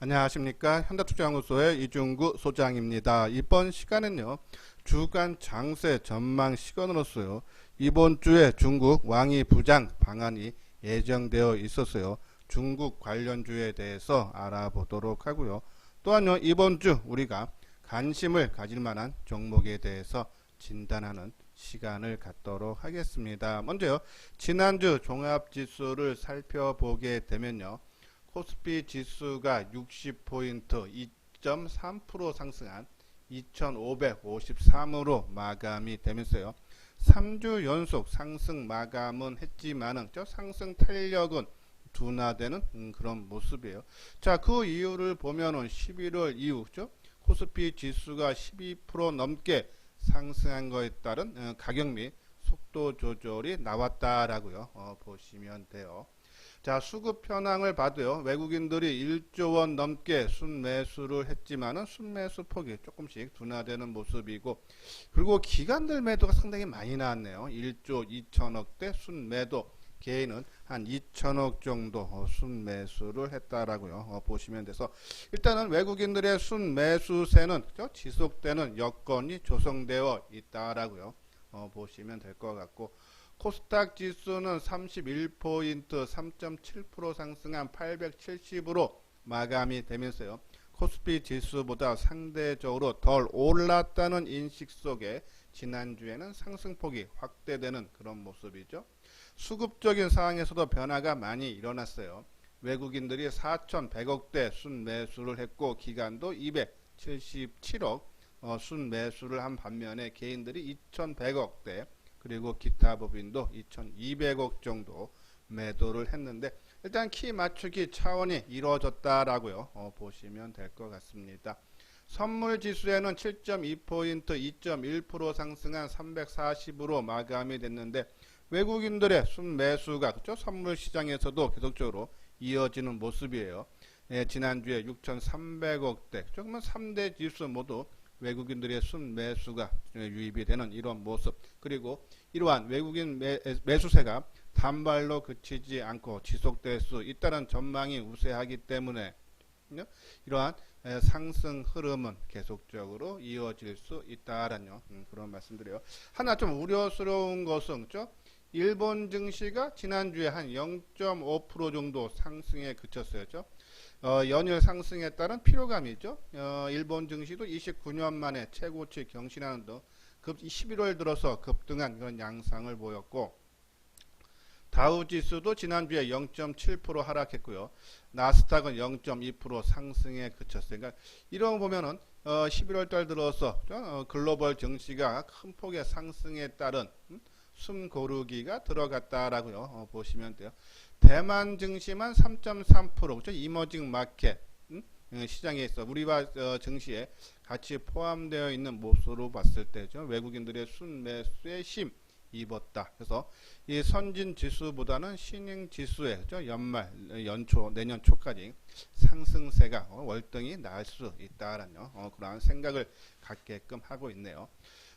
안녕하십니까. 현대투자연구소의 이중구 소장입니다. 이번 시간은요, 주간 장세 전망 시간으로서요, 이번 주에 중국 왕이 부장 방한이 예정되어 있었어요. 중국 관련주에 대해서 알아보도록 하고요. 또한요, 이번 주 우리가 관심을 가질 만한 종목에 대해서 진단하는 시간을 갖도록 하겠습니다. 먼저요, 지난주 종합지수를 살펴보게 되면요, 코스피 지수가 60포인트 2.3% 상승한 2553으로 마감이 되면서요. 3주 연속 상승 마감은 했지만은 상승 탄력은 둔화되는 그런 모습이에요. 자, 그 이유를 보면은 11월 이후 코스피 지수가 12% 넘게 상승한 것에 따른 가격 및 속도 조절이 나왔다라고요. 보시면 돼요. 자, 수급 현황을 봐도요, 외국인들이 1조 원 넘게 순매수를 했지만은 순매수 폭이 조금씩 둔화되는 모습이고, 그리고 기관들 매도가 상당히 많이 나왔네요. 1조 2천억대 순매도, 개인은 한 2천억 정도 순매수를 했다라고요. 보시면 돼서 일단은 외국인들의 순매수세는 지속되는 여건이 조성되어 있다라고요. 보시면 될 것 같고, 코스닥 지수는 31포인트 3.7% 상승한 870으로 마감이 되면서요. 코스피 지수보다 상대적으로 덜 올랐다는 인식 속에 지난주에는 상승폭이 확대되는 그런 모습이죠. 수급적인 상황에서도 변화가 많이 일어났어요. 외국인들이 4,100억대 순매수를 했고, 기관도 277억 순매수를 한 반면에 개인들이 2,100억대, 그리고 기타 법인도 2,200억 정도 매도를 했는데, 일단 키 맞추기 차원이 이루어졌다라고요. 보시면 될 것 같습니다. 선물 지수에는 7.2포인트 2.1% 상승한 340으로 마감이 됐는데, 외국인들의 순매수가 선물 시장에서도 계속적으로 이어지는 모습이에요. 지난주에 6,300억대, 그러면 3대 지수 모두 외국인들의 순매수가 유입이 되는 이런 모습, 그리고 이러한 외국인 매수세가 단발로 그치지 않고 지속될 수 있다는 전망이 우세하기 때문에 이러한 상승 흐름은 계속적으로 이어질 수 있다라는 그런 말씀드려요. 하나 좀 우려스러운 것은 일본 증시가 지난주에 한 0.5% 정도 상승에 그쳤어요. 연일 상승에 따른 피로감이죠. 일본 증시도 29년 만에 최고치 경신하는 등 11월 들어서 급등한 그런 양상을 보였고, 다우 지수도 지난주에 0.7% 하락했고요. 나스닥은 0.2% 상승에 그쳤어요. 그러니까 이런 거 보면은 11월 달 들어서 글로벌 증시가 큰 폭의 상승에 따른 숨고르기가 들어갔다라고요. 보시면 돼요. 대만 증시만 3.3%, 이머징 마켓 시장에 있어 우리와 증시에 같이 포함되어 있는 모습으로 봤을 때죠. 외국인들의 순매수에 힘 입었다. 그래서 이 선진 지수보다는 신흥 지수의 연말, 연초, 내년 초까지 상승세가 월등히 나을 수 있다라는 그러한 생각을 갖게끔 하고 있네요.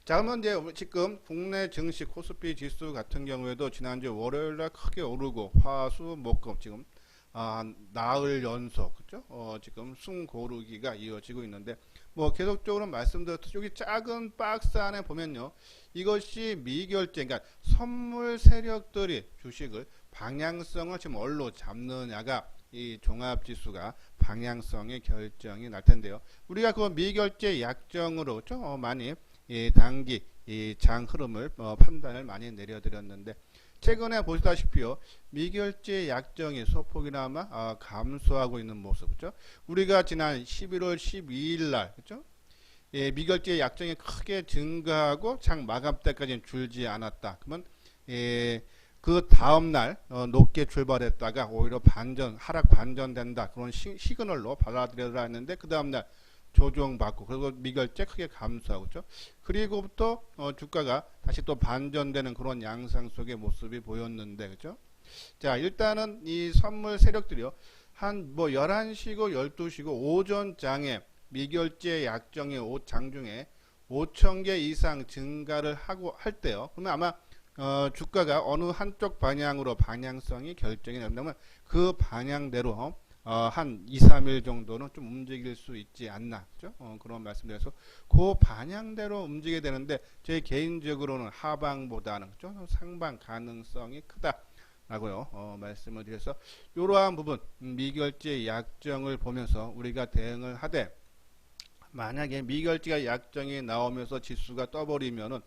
자, 그러면 이제 지금 국내 증시 코스피 지수 같은 경우에도 지난주 월요일날 크게 오르고 화수 목금 지금 나흘 연속 지금 숨고르기가 이어지고 있는데, 뭐 계속적으로 말씀드렸듯이 여기 작은 박스 안에 보면요, 이것이 미결제, 그러니까 선물 세력들이 주식을 방향성을 지금 뭘로 잡느냐가 이 종합지수가 방향성의 결정이 날 텐데요. 우리가 그 미결제 약정으로 많이 단기 장 흐름을 판단을 많이 내려드렸는데, 최근에 보시다시피요, 미결제 약정이 소폭이나마 감소하고 있는 모습, 우리가 지난 11월 12일 날, 미결제 약정이 크게 증가하고 장 마감 때까지는 줄지 않았다. 그러면 그 다음 날 높게 출발했다가 오히려 하락 반전된다, 그런 시그널로 받아들여야 했는데, 그 다음 날 조정받고, 그리고 미결제 크게 감소하고, 그리고부터 주가가 다시 또 반전되는 그런 양상 속의 모습이 보였는데, 자, 일단은 이 선물 세력들이요, 한 11시고 12시고 오전 장에 미결제 약정의 장중에 5,000개 이상 증가를 할 때요, 그러면 아마 주가가 어느 한쪽 방향으로 방향성이 결정이 된다면 그 방향대로 한 2, 3일 정도는 좀 움직일 수 있지 않나, 그죠? 그런 말씀드려서 그 반향대로 움직이게 되는데 제 개인적으로는 하방보다는 그죠? 상방 가능성이 크다라고요. 말씀을 드려서 이러한 부분 미결제 약정을 보면서 우리가 대응을 하되 만약에 미결제가 약정이 나오면서 지수가 떠버리면은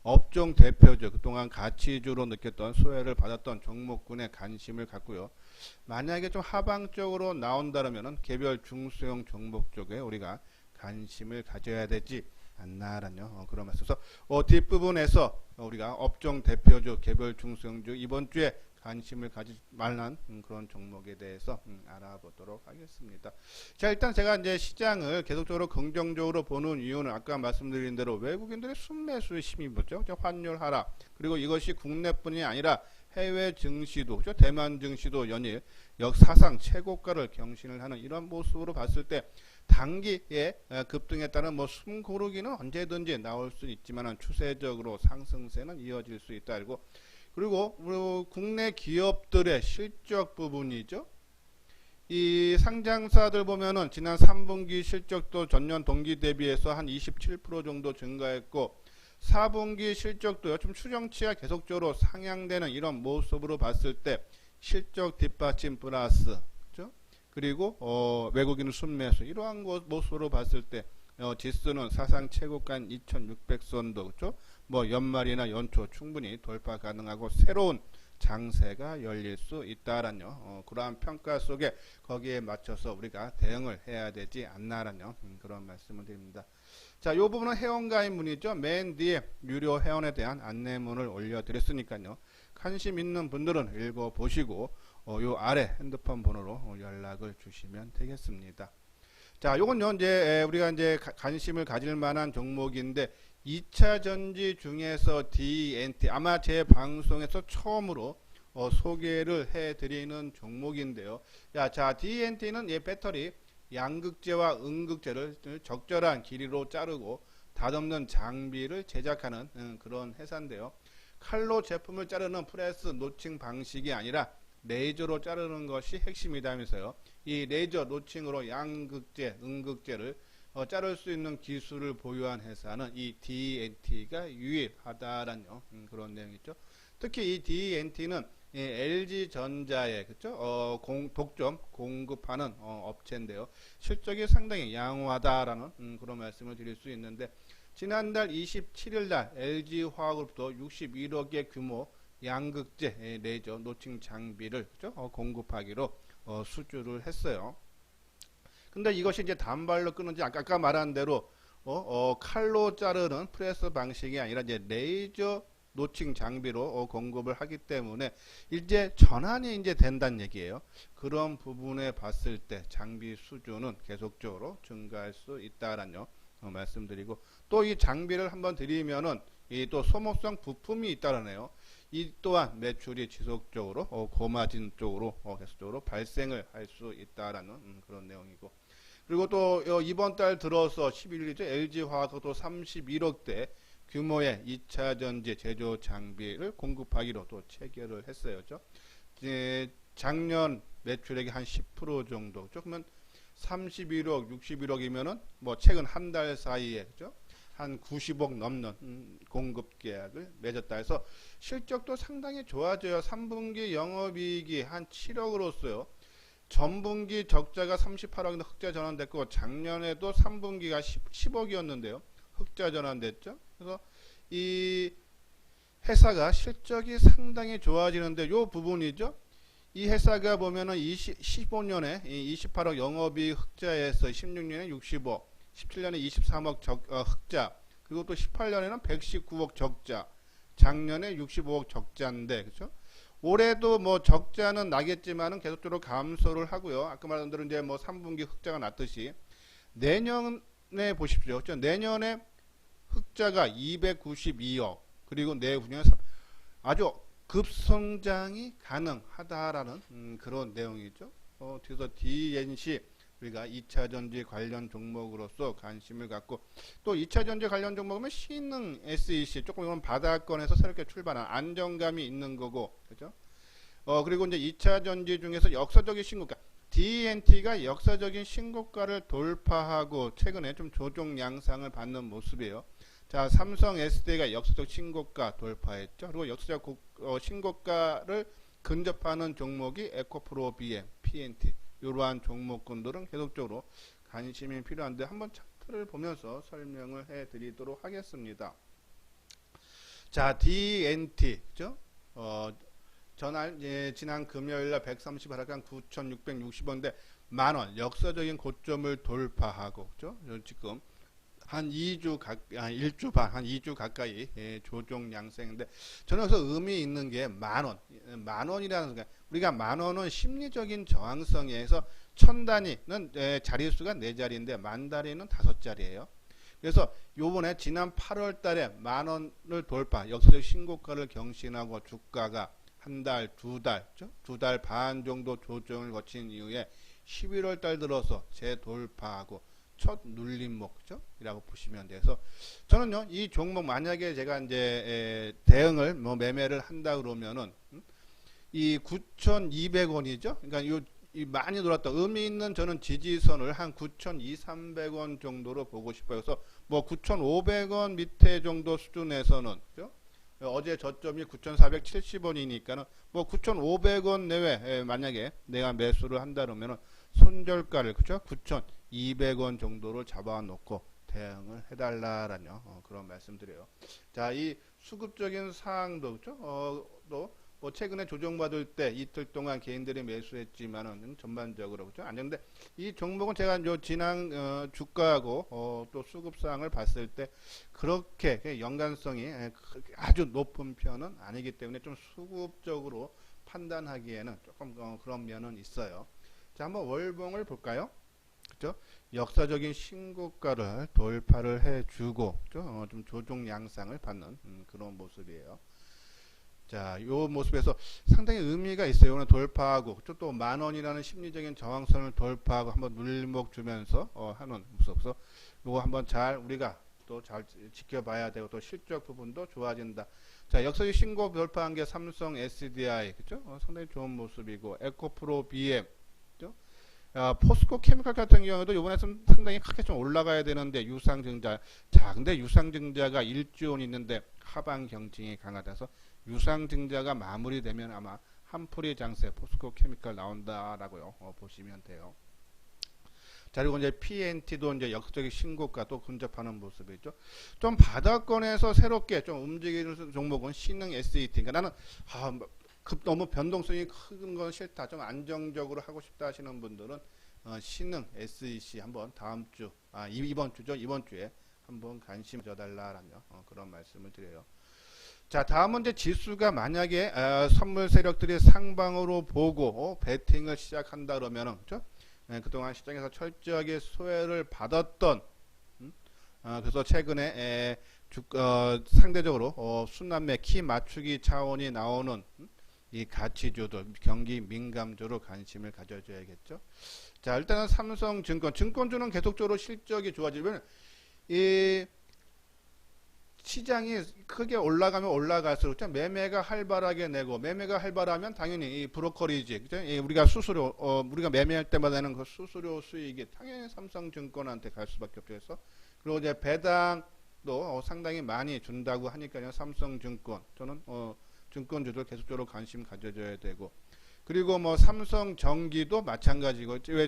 업종 대표죠. 그동안 가치주로 느꼈던 소외를 받았던 종목군에 관심을 갖고요. 만약에 좀 하방적으로 나온다면은 개별 중소형 종목 쪽에 우리가 관심을 가져야 되지 않나라는 그런 말씀에서 뒷부분에서 우리가 업종 대표주, 개별 중소형주 이번 주에 관심을 가질 만한 그런 종목에 대해서 알아보도록 하겠습니다. 자, 일단 제가 이제 시장을 계속적으로 긍정적으로 보는 이유는 아까 말씀드린 대로 외국인들의 순매수에 힘이 보죠. 환율 하락, 그리고 이것이 국내뿐이 아니라 해외 증시도, 그죠? 대만 증시도 연일 역사상 최고가를 경신을 하는 이런 모습으로 봤을 때 단기에 급등에 따른 뭐 숨고르기는 언제든지 나올 수 있지만 추세적으로 상승세는 이어질 수 있다. 그리고 국내 기업들의 실적 부분이죠. 이 상장사들 보면은 지난 3분기 실적도 전년 동기 대비해서 한 27% 정도 증가했고 4분기 실적도요, 좀 추정치가 계속적으로 상향되는 이런 모습으로 봤을 때 실적 뒷받침 플러스, 그죠? 그리고 외국인 순매수 이러한 모습으로 봤을 때 지수는 사상 최고가인 2600선도, 그죠? 뭐 연말이나 연초 충분히 돌파 가능하고 새로운 장세가 열릴 수 있다라는 그러한 평가 속에 거기에 맞춰서 우리가 대응을 해야 되지 않나라는 그런 말씀을 드립니다. 자, 이 부분은 회원가입 문이죠. 맨 뒤에 유료 회원에 대한 안내문을 올려드렸으니까요. 관심 있는 분들은 읽어보시고 요 아래 핸드폰 번호로 연락을 주시면 되겠습니다. 자, 요건요 이제 우리가 이제 관심을 가질 만한 종목인데 2차 전지 중에서 DNT 아마 제 방송에서 처음으로 소개를 해드리는 종목인데요. 자, DNT는 배터리 양극재와 음극재를 적절한 길이로 자르고 닷없는 장비를 제작하는 그런 회사인데요. 칼로 제품을 자르는 프레스 노칭 방식이 아니라 레이저로 자르는 것이 핵심이다면서요. 이 레이저 노칭으로 양극재, 음극재를 자를 수 있는 기술을 보유한 회사는 이 DNT가 유일하다라는 그런 내용이죠. 특히 이 DNT는 LG전자에 그쵸? 독점 공급하는 업체인데요. 실적이 상당히 양호하다라는 그런 말씀을 드릴 수 있는데 지난달 27일날 LG화학으로부터 61억의 규모 양극재 레이저 노칭 장비를 그쵸? 공급하기로 수주를 했어요. 근데 이것이 이제 단발로 끊는지 아까 말한 대로 칼로 자르는 프레스 방식이 아니라 이제 레이저 노칭 장비로 공급을 하기 때문에 이제 전환이 이제 된다는 얘기예요. 그런 부분에 봤을 때 장비 수주는 계속적으로 증가할 수 있다라는 말씀드리고 또 이 장비를 한번 드리면은 이 또 소모성 부품이 있다라네요. 이 또한 매출이 지속적으로 고마진 쪽으로 계속적으로 발생을 할 수 있다라는 그런 내용이고 그리고 또 이번 달 들어서 11일이죠. LG화학도 31억대 규모의 2차 전지 제조 장비를 공급하기로 또 체결을 했어요. 그렇죠? 작년 매출액이 한 10% 정도. 그러면 31억, 61억이면은 뭐 최근 한 달 사이에 그죠? 한 90억 넘는 공급 계약을 맺었다 해서 실적도 상당히 좋아져요. 3분기 영업이익이 한 7억으로서요. 전분기 적자가 38억 흑자 전환됐고 작년에도 3분기가 10억이었는데요. 흑자 전환됐죠. 그래서 이 회사가 실적이 상당히 좋아지는데 요 부분이죠. 이 회사가 보면은 15년에 28억 영업이익 흑자에서 16년에 60억, 17년에 23억 흑자, 그리고 또 18년에는 119억 적자, 작년에 65억 적자인데 그렇죠? 올해도 뭐 적자는 나겠지만은 계속적으로 감소를 하고요. 아까 말한 대로 이제 뭐 3분기 흑자가 났듯이 내년에 보십시오. 그렇죠? 내년에 흑자가 292억 그리고 내후년에 아주 급성장이 가능하다라는 그런 내용이죠. 그래서 DNC 우리가 2차 전지 관련 종목으로서 관심을 갖고 또 2차 전지 관련 종목이면 신흥 SEC 조금 이건 바닥권에서 새롭게 출발한 안정감이 있는 거고 그죠? 그리고 이제 2차 전지 중에서 역사적인 신고가 DNT가 역사적인 신고가를 돌파하고 최근에 좀 조정 양상을 받는 모습이에요. 자, 삼성 SDI가 역사적 신고가 돌파했죠. 그리고 역사적 신고가를 근접하는 종목이 에코프로 BM, PNT 이러한 종목군들은 계속적으로 관심이 필요한데 한번 차트를 보면서 설명을 해드리도록 하겠습니다. 자, DNT 그죠? 지난 금요일날 130하락한 9,660원인데 만원 역사적인 고점을 돌파하고 그죠? 지금 한 2주 1주 반, 한 2주 가까이 조정 양상인데 저는 여기서 의미 있는 게 만원이라는 순간 우리가 만원은 심리적인 저항성에서 1000단위는 자릿수가 4자리인데 만단위는 5자리예요. 그래서 요번에 지난 8월 달에 만원을 돌파, 역사적 신고가를 경신하고 주가가 한 달, 두 달 반 정도 조정을 거친 이후에 11월 달 들어서 재돌파하고 첫 눌림목죠? 이라고 보시면 돼서 저는요, 이 종목 만약에 제가 이제 대응을 매매를 한다 그러면은 이 9,200원이죠? 그러니까 이 많이 돌았다. 의미 있는 저는 지지선을 한 9,200~300원 정도로 보고 싶어요. 그래서 뭐 9,500원 밑에 정도 수준에서는 그죠? 어제 저점이 9,470원이니까는 뭐 9,500원 내외 만약에 내가 매수를 한다 그러면은 손절가를 그죠? 9,200원 정도를 잡아놓고 대응을 해달라라는 그런 말씀드려요. 자, 이 수급적인 사항도 그죠? 또 뭐 최근에 조정받을 때 이틀 동안 개인들이 매수했지만은 전반적으로 그죠? 안정돼. 이 종목은 제가 요 지난 주가하고 또 수급 사항을 봤을 때 그렇게 연관성이 아주 높은 편은 아니기 때문에 좀 수급적으로 판단하기에는 조금 그런 면은 있어요. 자, 한번 월봉을 볼까요? 그죠? 역사적인 신고가를 돌파를 해주고 그죠? 좀 조정 양상을 받는 그런 모습이에요. 자, 요 모습에서 상당히 의미가 있어요. 오늘 돌파하고 또 만원이라는 심리적인 저항선을 돌파하고 한번 눌림목 주면서 하는 모습에서 요거 한번 잘 우리가 또 잘 지켜봐야 되고 또 실적 부분도 좋아진다. 자, 역사적 신고 돌파한 게 삼성 SDI 그죠? 상당히 좋은 모습이고 에코프로 BM 그죠? 포스코 케미칼 같은 경우도 이번에 좀 상당히 크게 좀 올라가야 되는데 유상증자. 자, 근데 유상증자가 1조원 있는데 하방 경징이 강하다서 유상증자가 마무리되면 아마 한풀이 장세 포스코 케미칼 나온다라고요. 보시면 돼요. 자, 그리고 이제 PNT도 이제 역사적인 신고가 또 근접하는 모습이죠. 좀 바닥권에서 새롭게 좀 움직이는 종목은 신흥 SET. 그러니까 나는 너무 변동성이 큰 건 싫다. 좀 안정적으로 하고 싶다 하시는 분들은 신흥 SEC 한번 다음 주, 이번 주죠. 이번 주에 한번 관심 줘달라라는 그런 말씀을 드려요. 자, 다음은 이제 지수가 만약에 선물 세력들이 상방으로 보고 베팅을 시작한다 그러면은 그죠? 그동안 시장에서 철저하게 소외를 받았던 그래서 최근에 상대적으로 순환매 키 맞추기 차원이 나오는 이 가치주도 경기 민감주로 관심을 가져줘야겠죠. 자, 일단은 삼성증권 증권주는 계속적으로 실적이 좋아지면 이 시장이 크게 올라가면 올라갈수록 매매가 활발하게 내고 매매가 활발하면 당연히 이 브로커리지 그죠? 우리가 수수료 우리가 매매할 때마다 내는 그 수수료 수익이 당연히 삼성증권한테 갈 수밖에 없죠. 그래서 그리고 이제 배당도 상당히 많이 준다고 하니까요. 삼성증권 저는 증권주들 계속적으로 관심 가져줘야 되고 그리고 뭐 삼성전기도 마찬가지고 왜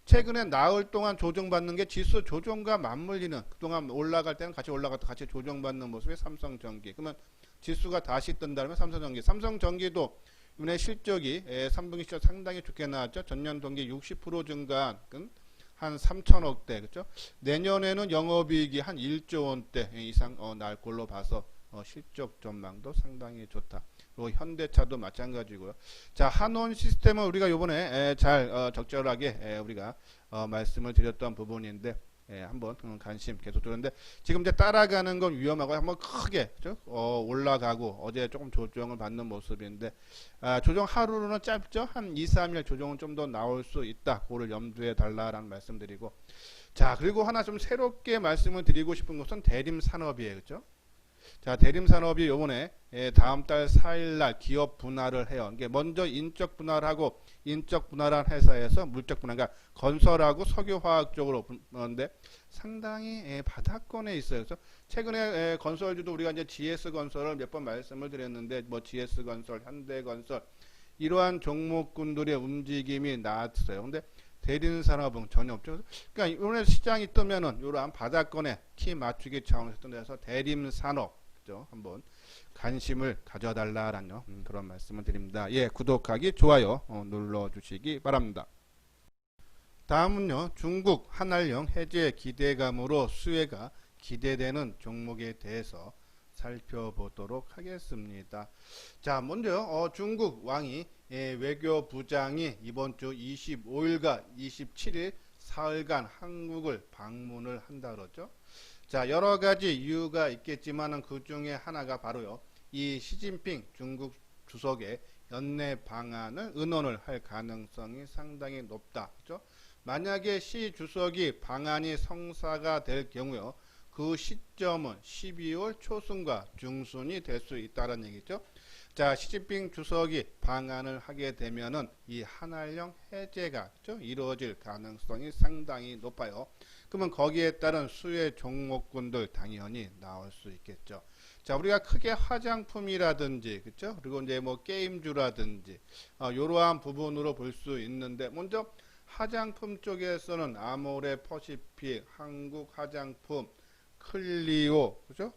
최근에 나흘 동안 조정받는 게 지수 조정과 맞물리는 그동안 올라갈 때는 같이 올라갔다 같이 조정받는 모습의 삼성전기. 그러면 지수가 다시 뜬다면 삼성전기도 이번에 실적이 3분기 실적 상당히 좋게 나왔죠. 전년 동기 60% 증가한 한 3천억대 그렇죠. 내년에는 영업이익이 한 1조 원대 이상 날 걸로 봐서 실적 전망도 상당히 좋다. 그리고 현대차도 마찬가지고요. 자, 한원 시스템은 우리가 요번에 잘 적절하게 우리가 말씀을 드렸던 부분인데 한번 관심 계속 두는데 지금 이제 따라가는 건 위험하고 한번 크게 그죠? 올라가고 어제 조금 조정을 받는 모습인데 조정 하루로는 짧죠. 한 2, 3일 조정은 좀 더 나올 수 있다. 그거를 염두에 달라라는 말씀드리고 자, 그리고 하나 좀 새롭게 말씀을 드리고 싶은 것은 대림산업이에요. 그죠? 자, 대림산업이 요번에 다음 달 4일 날 기업 분할을 해요. 이게 먼저 인적 분할하고 인적 분할한 회사에서 물적 분할, 그러니까 건설하고 석유화학 쪽으로 분할하는데 상당히 바닥권에 있어요. 그래서 최근에 건설주도 우리가 이제 GS건설을 몇 번 말씀을 드렸는데 뭐 GS건설, 현대건설 이러한 종목군들의 움직임이 나왔어요. 근데 대림산업은 전혀 없죠. 그러니까 이번에 시장이 뜨면은 이러한 바닥권에 키 맞추기 차원에서 뜬 데서 대림산업 그죠? 한번 관심을 가져달라라는 그런 말씀을 드립니다. 예, 구독하기, 좋아요 눌러주시기 바랍니다. 다음은요, 중국 한알령 해제 기대감으로 수혜가 기대되는 종목에 대해서 살펴보도록 하겠습니다. 자, 먼저 중국 왕이 외교부장이 이번 주 25일과 27일 사흘간 한국을 방문을 한다 그러죠. 자, 여러 가지 이유가 있겠지만은 그 중에 하나가 바로요, 이 시진핑 중국 주석의 연내 방안을 의논을 할 가능성이 상당히 높다. 그죠? 만약에 시 주석이 방안이 성사가 될 경우요, 그 시점은 12월 초순과 중순이 될 수 있다는 얘기죠. 자, 시진핑 주석이 방한을 하게 되면은 이 한알령 해제가 그렇죠? 이루어질 가능성이 상당히 높아요. 그러면 거기에 따른 수혜 종목군들 당연히 나올 수 있겠죠. 자, 우리가 크게 화장품이라든지 그렇죠? 그리고 이제 뭐 게임주라든지 이러한 부분으로 볼 수 있는데, 먼저 화장품 쪽에서는 아모레 퍼시픽, 한국 화장품, 클리오 그죠?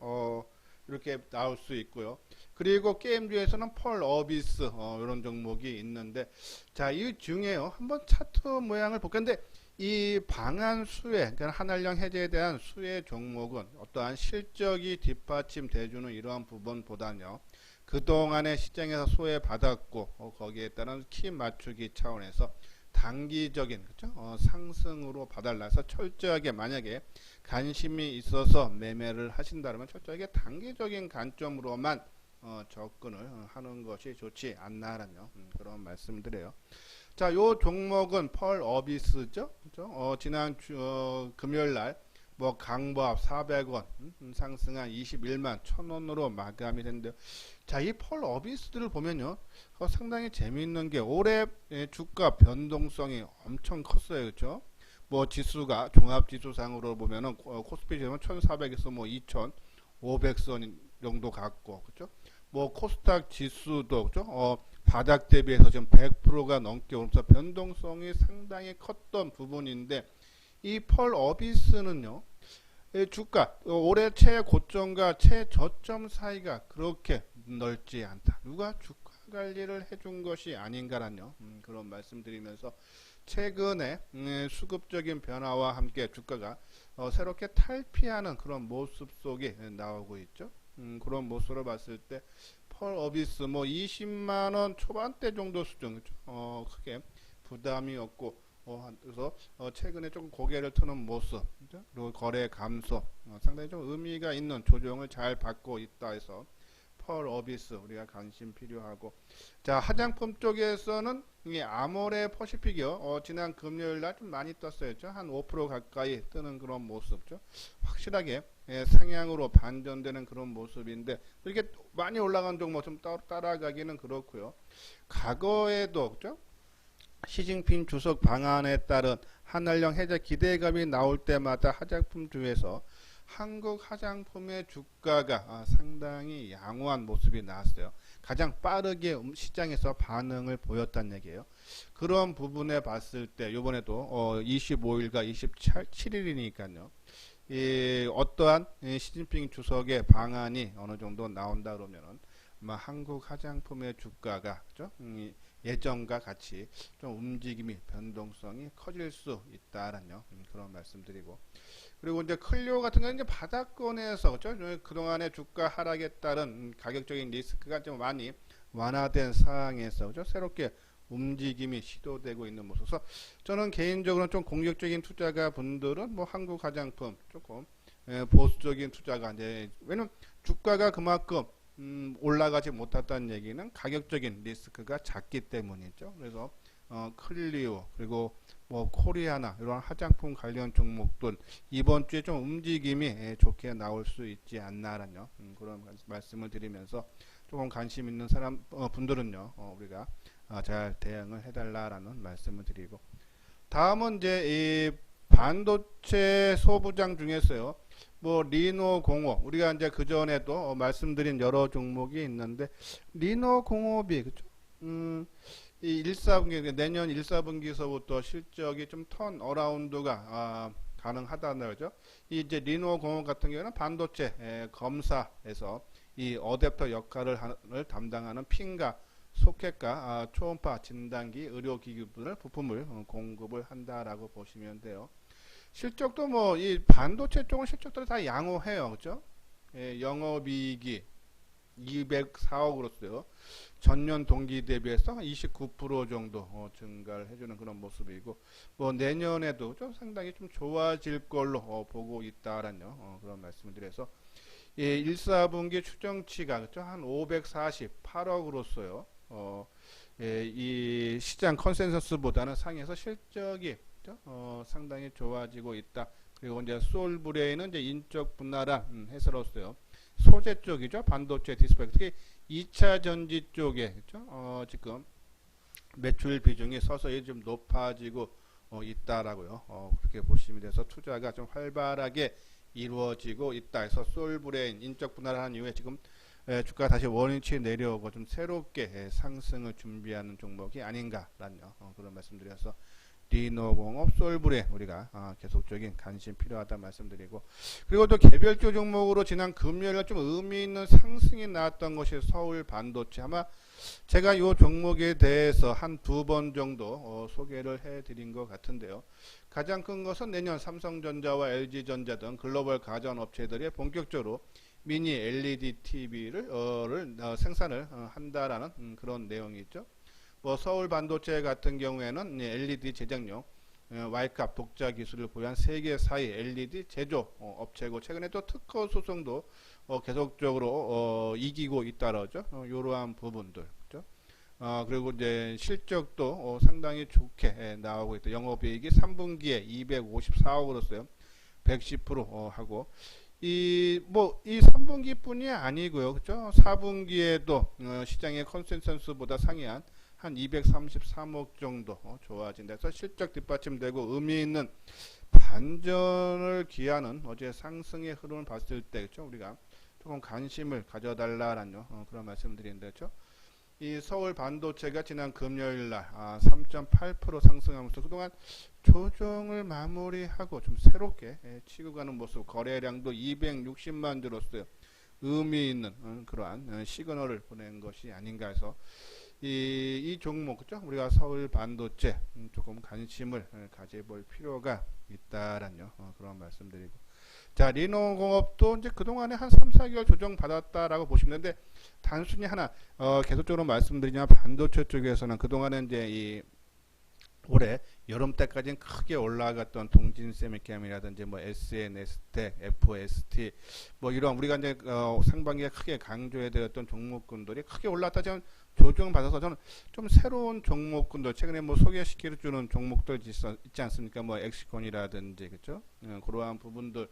이렇게 나올 수 있고요. 그리고 게임주에서는 펄 어비스 이런 종목이 있는데, 자, 이 중에요 한번 차트 모양을 볼 건데, 이 방한 수혜, 그러니까 한알령 해제에 대한 수혜 종목은 어떠한 실적이 뒷받침돼주는 이러한 부분보다는요, 그동안의 시장에서 소외 받았고 거기에 따른 키 맞추기 차원에서 단기적인 그렇죠? 상승으로 봐달라서 철저하게, 만약에 관심이 있어서 매매를 하신다면 철저하게 단기적인 관점으로만 접근을 하는 것이 좋지 않나라는 그런 말씀드려요. 자, 요 종목은 펄 어비스죠. 그렇죠? 지난 금요일 날 뭐 강보합 400원 상승한 21만 1000원으로 마감이 됐는데요. 자, 이 펄 어비스들을 보면요, 상당히 재미있는 게 올해 주가 변동성이 엄청 컸어요. 그렇죠? 뭐 지수가 종합지수상으로 보면은 코스피 지수는 1400에서 뭐 2500선 정도 갔고, 그렇죠? 뭐 코스닥 지수도 그렇죠? 바닥 대비해서 지금 100%가 넘게 오면서 변동성이 상당히 컸던 부분인데, 이 펄 어비스는요, 주가 올해 최고점과 최저점 사이가 그렇게 넓지 않다. 누가 주가 관리를 해준 것이 아닌가라는 그런 말씀드리면서, 최근에 수급적인 변화와 함께 주가가 새롭게 탈피하는 그런 모습 속에 나오고 있죠. 그런 모습으로 봤을 때 펄 어비스 뭐 20만원 초반대 정도 수준, 그렇죠? 크게 부담이 없고, 그래서 최근에 조금 고개를 트는 모습, 그렇죠? 그리고 거래 감소, 상당히 좀 의미가 있는 조정을 잘 받고 있다 해서 펄 어비스 우리가 관심 필요하고, 자, 화장품 쪽에서는 이 아모레 퍼시픽이요, 지난 금요일 날 좀 많이 떴어요. 한 5% 가까이 뜨는 그런 모습죠. 확실하게 상향으로 반전되는 그런 모습인데, 이렇게 많이 올라간 종목 좀 따라가기는 그렇고요. 과거에도 그죠? 시진핑 주석 방안에 따른 한알령 해제 기대감이 나올 때마다 화장품주에서 한국 화장품의 주가가 상당히 양호한 모습이 나왔어요. 가장 빠르게 시장에서 반응을 보였다는 얘기예요. 그런 부분에 봤을 때 이번에도 25일과 27일이니까요. 어떠한 시진핑 주석의 방안이 어느 정도 나온다 그러면은 아마 한국 화장품의 주가가 그죠? 예전과 같이 좀 움직임이, 변동성이 커질 수 있다라는 그런 말씀드리고, 그리고 이제 클리오 같은 경우는 이제 바닥권에서 그렇죠? 그동안의 주가 하락에 따른 가격적인 리스크가 좀 많이 완화된 상황에서 그렇죠? 새롭게 움직임이 시도되고 있는 모습. 그래서 저는 개인적으로 좀 공격적인 투자가 분들은 뭐 한국 화장품 조금 보수적인 투자가, 이제 왜냐면 주가가 그만큼 올라가지 못했다는 얘기는 가격적인 리스크가 작기 때문이죠. 그래서 클리오 그리고 뭐 코리아나 이런 화장품 관련 종목들 이번 주에 좀 움직임이 좋게 나올 수 있지 않나라는 그런 말씀을 드리면서 조금 관심 있는 사람 분들은요 우리가 잘 대응을 해달라라는 말씀을 드리고 다음은 이제 이 반도체 소부장 중에서요 뭐 리노공업 우리가 이제 그 전에도 말씀드린 여러 종목이 있는데 리노공업이 그죠? 이 1사분기 내년 1사분기서부터 실적이 좀 턴 어라운드가 가능하다는 거죠. 이 이제 리노공업 같은 경우는 반도체 검사에서 이 어댑터 역할을 담당하는 핀과 소켓과 초음파 진단기 의료기기분을 부품을 공급을 한다라고 보시면 돼요. 실적도 뭐 이 반도체 쪽은 실적들이 다 양호해요, 그죠? 영업이익이 204억으로서요. 전년 동기 대비해서 29% 정도 증가를 해주는 그런 모습이고, 뭐 내년에도 좀 상당히 좀 좋아질 걸로 보고 있다라는 그런 말씀을 드려서, 1사분기 추정치가 그죠? 한 548억으로서요. 이 시장 컨센서스보다는 상에서 실적이 상당히 좋아지고 있다. 그리고 이제 솔브레인은 이제 인적 분할한 회사로서요. 소재 쪽이죠. 반도체 디스플레이. 특히 2차 전지 쪽에 그렇죠? 지금 매출 비중이 서서히 좀 높아지고 있다라고요. 그렇게 보시면 돼서 투자가 좀 활발하게 이루어지고 있다. 해서 솔브레인 인적 분할한 이후에 지금 주가 다시 원위치 내려오고 좀 새롭게 상승을 준비하는 종목이 아닌가라는 그런 말씀드려서 리노공업, 솔브레인 우리가 계속적인 관심 필요하다 말씀드리고 그리고 또 개별주 종목으로 지난 금요일에 좀 의미 있는 상승이 나왔던 것이 서울 반도체 아마 제가 이 종목에 대해서 한 두 번 정도 소개를 해드린 것 같은데요. 가장 큰 것은 내년 삼성전자와 LG전자 등 글로벌 가전업체들이 본격적으로 미니 LED TV를 생산을 한다라는 그런 내용이 있죠. 뭐 서울 반도체 같은 경우에는 LED 제작용 Y캅 독자 기술을 보유한 세계사의 LED 제조 업체고 최근에 또 특허 소송도 계속적으로 이기고 있다라죠. 이러한 부분들. 그렇죠? 그리고 이제 실적도 상당히 좋게 나오고 있다. 영업이익이 3분기에 254억으로서요. 110% 하고 이 3분기뿐이 아니고요. 그렇죠? 4분기에도 시장의 컨센서스보다 상회한 한 233억 정도 좋아진다. 그래서 실적 뒷받침되고 의미 있는 반전을 기하는 어제 상승의 흐름을 봤을 때 그렇죠? 우리가 조금 관심을 가져달라는 그런 말씀을 드리는데 그렇죠? 이 서울 반도체가 지난 금요일 날 3.8% 상승하면서 그동안 조정을 마무리하고 좀 새롭게 치고 가는 모습 거래량도 260만 주로서 의미 있는 그러한 시그널을 보낸 것이 아닌가 해서 이 종목 그죠? 우리가 서울 반도체 조금 관심을 가져볼 필요가 있다라는 그런 말씀드리고 자 리노공업도 이제 그동안에 한 3, 4개월 조정 받았다라고 보시면 되는데 단순히 하나 계속적으로 말씀드리냐면 반도체 쪽에서는 그동안에 이제 이 올해 여름 때까지는 크게 올라갔던 동진세미캠이라든지 뭐 SNS텍, FST 뭐 이런 우리가 이제 상반기에 크게 강조해드렸던 종목군들이 크게 올랐다 지금 조정 받아서 저는 좀 새로운 종목군들 최근에 뭐 소개시켜주는 종목들 있지 않습니까? 뭐 엑시콘이라든지 그렇죠? 그러한 부분들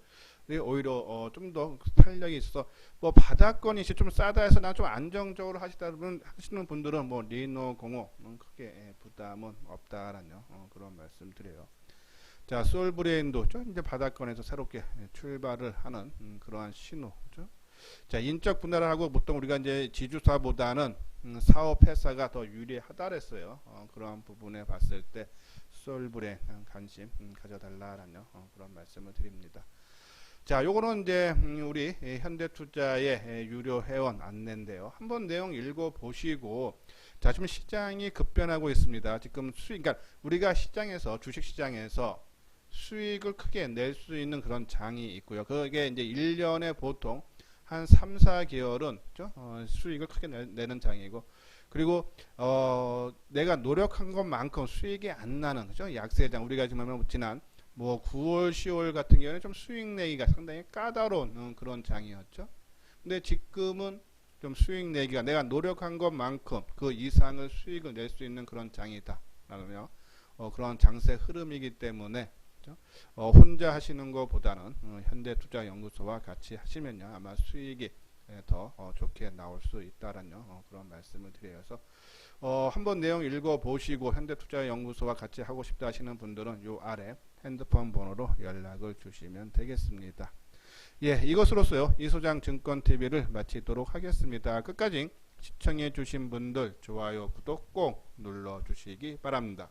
오히려 좀 더 탄력이 있어서 뭐 바닥권이 좀 싸다 해서 난 좀 안정적으로 하시는 분들은 뭐 리노공업은 크게 부담은 없다라는 그런 말씀 드려요. 자 솔브레인도 이제 바닥권에서 새롭게 출발을 하는 그러한 신호죠. 자 인적 분할을 하고 보통 우리가 이제 지주사보다는 사업 회사가 더 유리하다 그랬어요. 그러한 부분에 봤을 때 솔브레인 관심 가져달라라는 그런 말씀을 드립니다. 자, 요거는 이제 우리 현대투자의 유료 회원 안내인데요. 한번 내용 읽어보시고 자, 지금 시장이 급변하고 있습니다. 지금 그러니까 우리가 시장에서 주식시장에서 수익을 크게 낼 수 있는 그런 장이 있고요. 그게 이제 1년에 보통 한 3, 4개월은 수익을 크게 내는 장이고 그리고 내가 노력한 것만큼 수익이 안 나는 그죠? 약세장 우리가 지난 뭐 9월, 10월 같은 경우에는 좀 수익 내기가 상당히 까다로운 그런 장이었죠. 근데 지금은 좀 수익 내기가 내가 노력한 것만큼 그 이상의 수익을 낼 수 있는 그런 장이다. 라며 그런 장세 흐름이기 때문에 그죠? 혼자 하시는 것보다는 현대투자연구소와 같이 하시면요 아마 수익이 더 좋게 나올 수 있다라는 그런 말씀을 드려서 한번 내용 읽어보시고 현대투자연구소와 같이 하고 싶다 하시는 분들은 요 아래 핸드폰 번호로 연락을 주시면 되겠습니다. 예, 이것으로서요 이소장 증권TV를 마치도록 하겠습니다. 끝까지 시청해 주신 분들 좋아요 구독 꼭 눌러주시기 바랍니다.